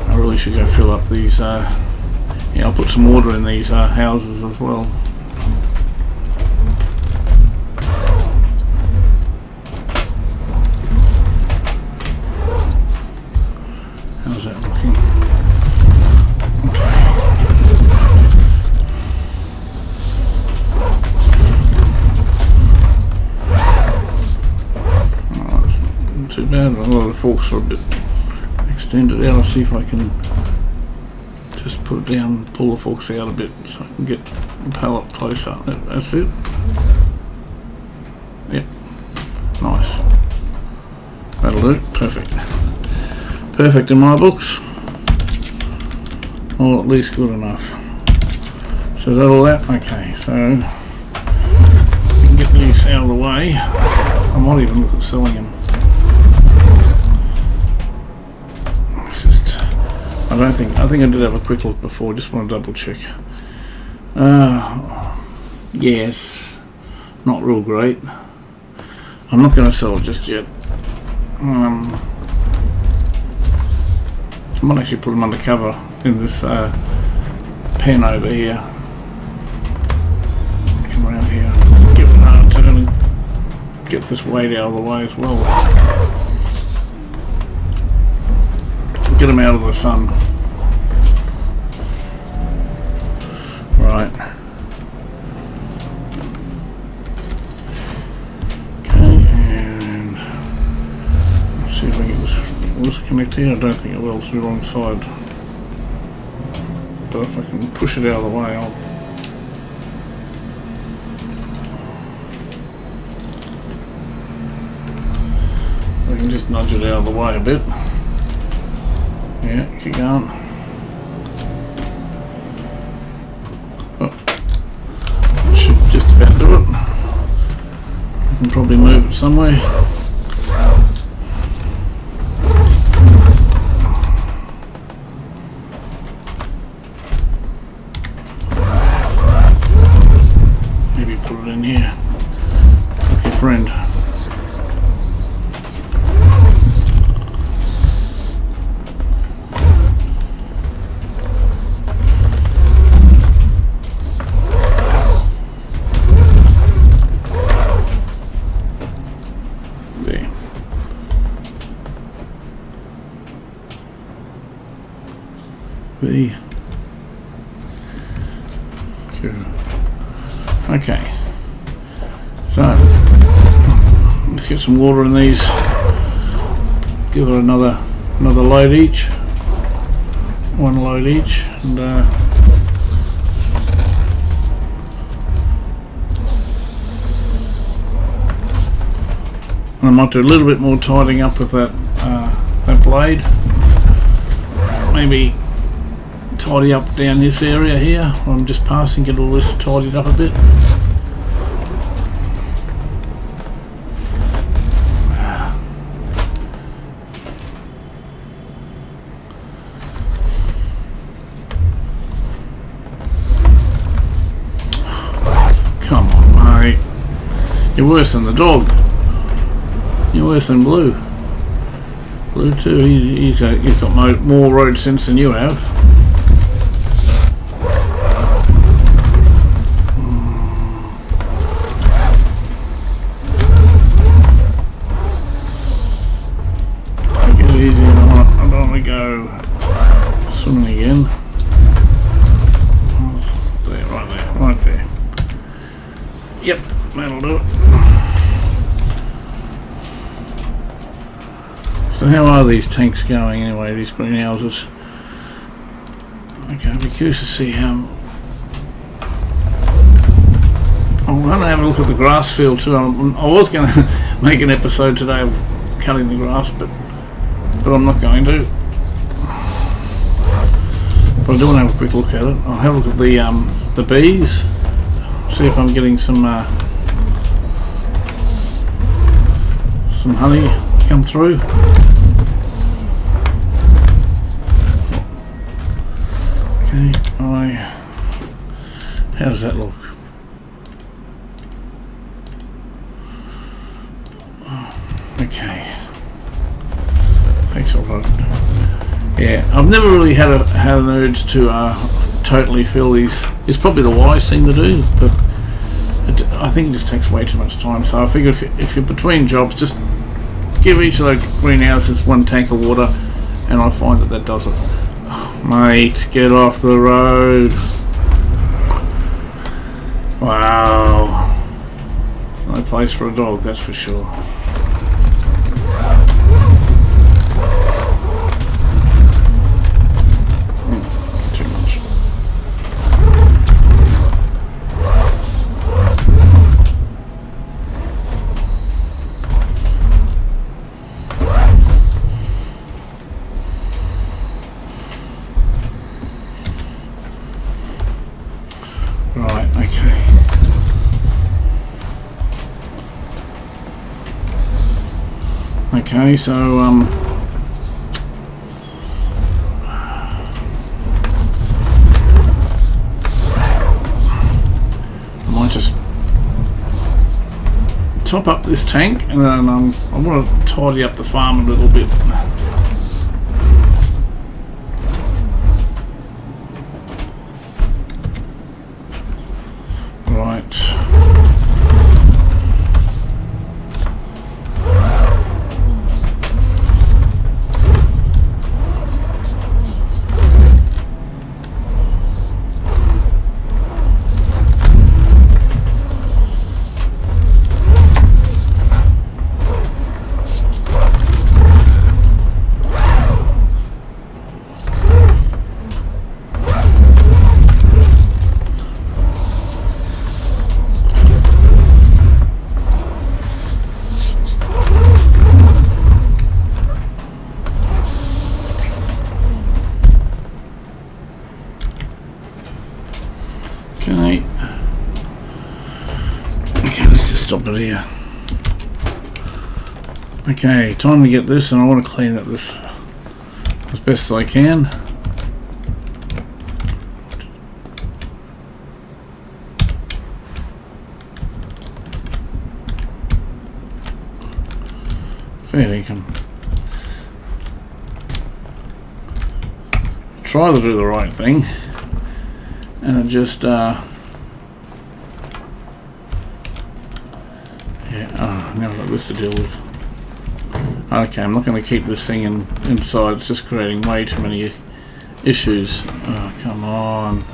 I really should go fill up these. Yeah, I'll put some water in these houses as well. How's that looking? lot of the forks are a bit extended out. I'll see if I can just put it down, pull the forks out a bit so I can get the pallet closer. That's it. Yep. Nice. That'll do. Perfect. Perfect in my books. Or at least good enough. So is that all that? Okay, so we can get these out of the way. I might even look at selling them. I think I did have a quick look before, just want to double check. Yes, not real great. I'm not going to sell it just yet. I might actually put them under cover in this pen over here. Come around here, give it a hard turn and get this weight out of the way as well. Get them out of the sun. Right. Okay, and let's see if I can get this connected here. I don't think it will, it's the wrong side. But if I can push it out of the way, I can just nudge it out of the way a bit. Yeah, keep going. Oh, should just about do it. I can probably move it somewhere. Maybe put it in here. Like your friend. Okay, so let's get some water in these. Give it another load each. One load each, and I might do a little bit more tidying up with that blade. Maybe tidy up down this area here. I'm just passing, get all this tidied up a bit. Come on, mate. You're worse than the dog. You're worse than Blue. Blue too, he's got more road sense than you have. Take it easy, I don't want to go swimming again. There, right there. Yep, that'll do it. So how are these tanks going anyway, these greenhouses? Okay, I'll be curious to see how... I'm going to have a look at the grass field too. I was going to make an episode today of cutting the grass, but I'm not going to. But I do want to have a quick look at it. I'll have a look at the bees, see if I'm getting some honey come through. Okay, how does that look? Okay, takes a lot. Yeah, I've never really had an urge to totally fill these. It's probably the wise thing to do, but I think it just takes way too much time. So I figure if you're between jobs, just give each of the greenhouses one tank of water, and I find that does it. Oh, mate, get off the road. Wow. It's no place for a dog, that's for sure. Okay, so I might just top up this tank, and then I want to tidy up the farm a little bit. Right. Okay, let's just stop it here. Okay, time to get this, and I want to clean up this as best as I can. Fair income. Try to do the right thing, and just now I've got this to deal with. Okay, I'm not going to keep this thing inside. It's just creating way too many issues. Oh, come on.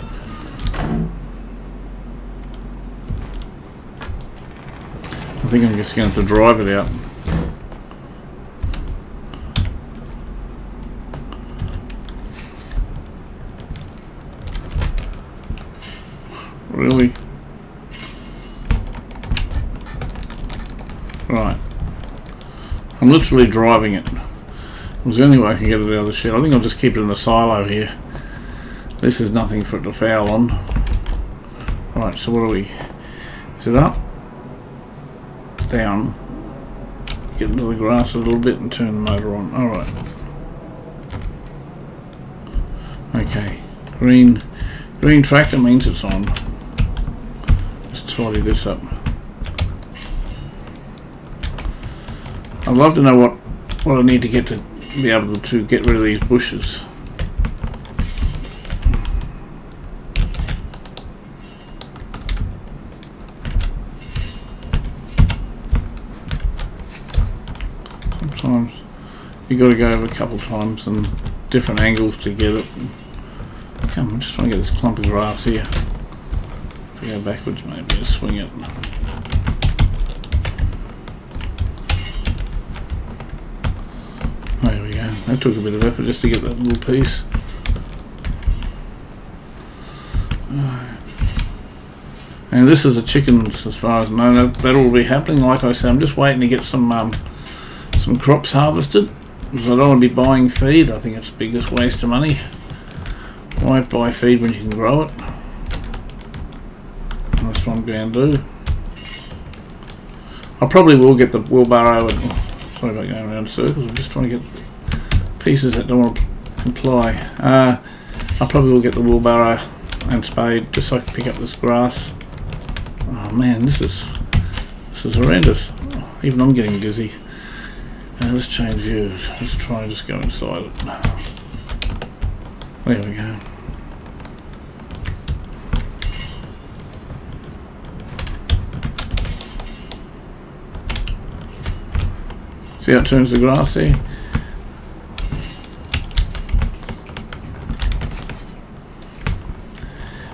I think I'm just going to have to drive it out. Really? Right. I'm literally driving it. It was the only way I can get it out of the shed. I think I'll just keep it in the silo here. This is nothing for it to foul on. Right, so what are we? Is it up? Down. Get into the grass a little bit and turn the motor on. Alright. Okay. Green tractor means it's on. Let's tidy this up. I'd love to know what I need to get to be able to get rid of these bushes. Sometimes you got to go over a couple of times and different angles to get it. Come on, just trying to get this clump of grass here. If we go backwards, maybe just swing it. There we go. That took a bit of effort just to get that little piece. And this is the chickens, as far as I know. That'll be happening. Like I said, I'm just waiting to get some crops harvested, because I don't want to be buying feed. I think it's the biggest waste of money. Why buy feed when you can grow it? And that's what I'm going to do. I probably will get the wheelbarrow and sorry about going around circles. I'm just trying to get pieces that don't want to comply. I probably will get the wheelbarrow and spade just so I can pick up this grass. Oh man, this is horrendous. Even I'm getting dizzy. Let's change views. Let's try and just go inside it. There we go. See how it turns the grass there?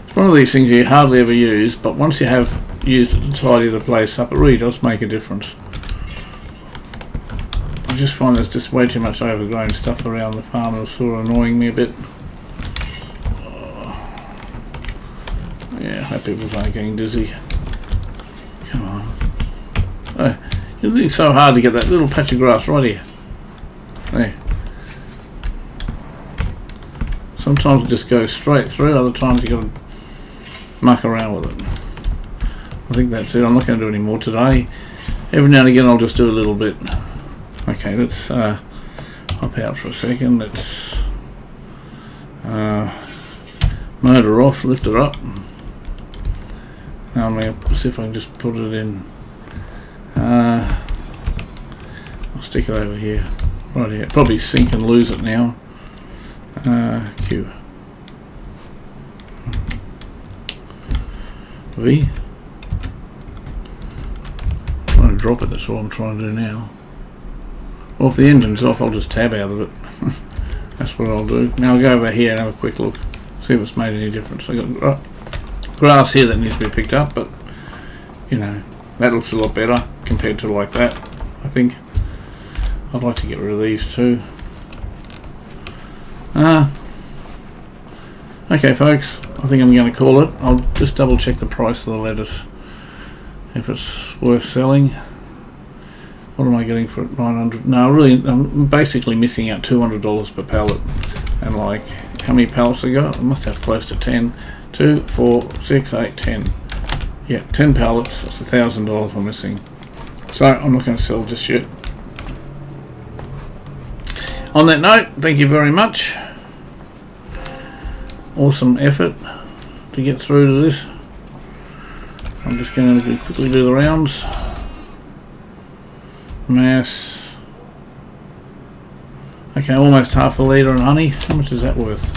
It's one of these things you hardly ever use, but once you have used it to tidy the place up, it really does make a difference. I just find there's just way too much overgrown stuff around the farm. It's sort of annoying me a bit. Yeah, I hope people aren't getting dizzy. Come on. Oh, you think it's so hard to get that little patch of grass right here. There. Sometimes it just goes straight through, other times you got to muck around with it. I think that's it. I'm not going to do any more today. Every now and again I'll just do a little bit. Okay, let's hop out for a second. Let's motor off, lift it up. Now I'm going to see if I can just put it in. I'll stick it over here, right here. Probably sink and lose it now. Q. V. I'm trying to drop it, that's what I'm trying to do now. Well, if the engine's off, I'll just tab out of it. That's what I'll do. Now I'll go over here and have a quick look, see if it's made any difference. I got grass here that needs to be picked up, but you know, that looks a lot better compared to like that, I think. I'd like to get rid of these too. Okay folks, I think I'm going to call it. I'll just double check the price of the lettuce, if it's worth selling. What am I getting for it? 900? No, really, I'm basically missing out $200 per pallet. And like, how many pallets I got? I must have close to 10. 2, 4, 6, 8, 10. Yeah, 10 pallets. That's $1,000 I'm missing. So I'm not going to sell just yet. On that note, thank you very much. Awesome effort to get through to this. I'm just going to quickly do the rounds. Mass. Okay, almost half a litre of honey. How much is that worth?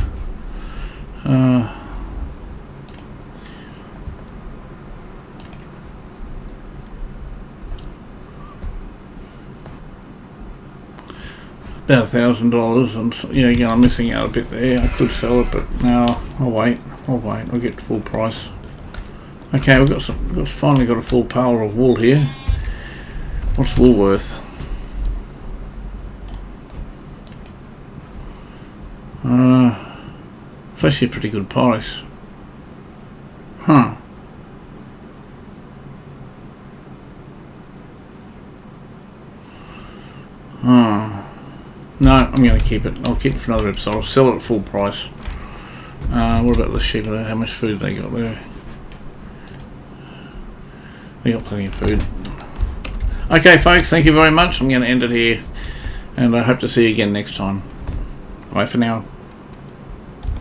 About $1,000, and yeah, again, I'm missing out a bit there. I could sell it, but no, I'll wait. I'll get full price. Okay, we've finally got a full pail of wool here. What's wool worth? It's actually a pretty good price. Huh. No, I'm going to keep it. I'll keep it for another episode. I'll sell it at full price. What about the sheep? How much food they got there? They got plenty of food. Okay, folks, thank you very much. I'm going to end it here, and I hope to see you again next time. Bye for now.